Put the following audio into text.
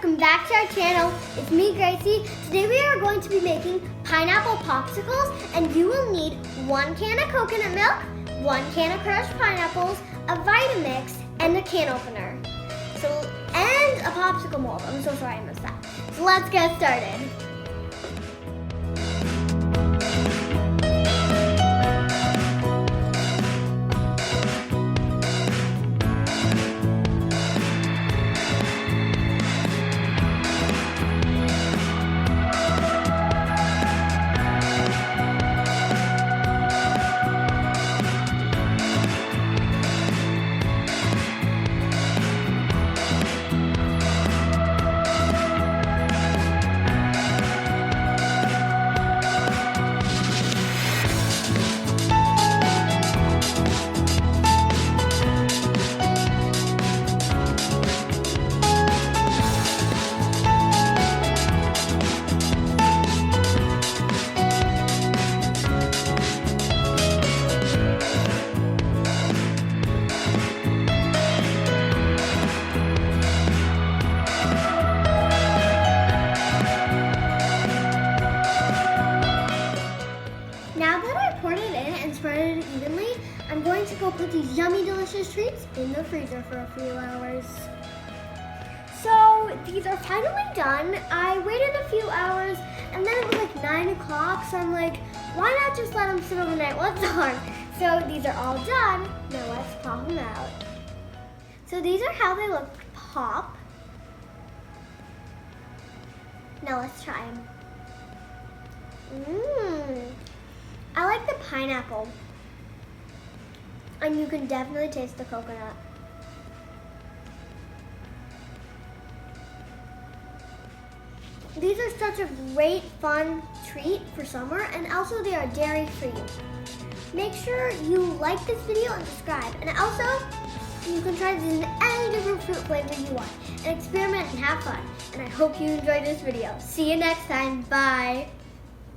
welcome back to our channel. It's me, Gracie. Today we are going to be making pineapple popsicles, and you will need 1 can of coconut milk, 1 can of crushed pineapples, a Vitamix, and a can opener. And a popsicle mold. I'm so sorry I missed that. So let's get started. Now that I poured it in and spread it evenly, I'm going to go put these yummy, delicious treats in the freezer for a few hours. So these are finally done. I waited a few hours and then it was like 9 o'clock, so I'm like, why not just let them sit overnight? What's on? So these are all done. Now let's pop them out. So these are how they look pop. Now let's try them. I like the pineapple, and you can definitely taste the coconut. These are such a great, fun treat for summer, and also they are dairy-free. Make sure you like this video and subscribe, and also you can try this in any different fruit flavor you want, and experiment and have fun. And I hope you enjoyed this video. See you next time. Bye.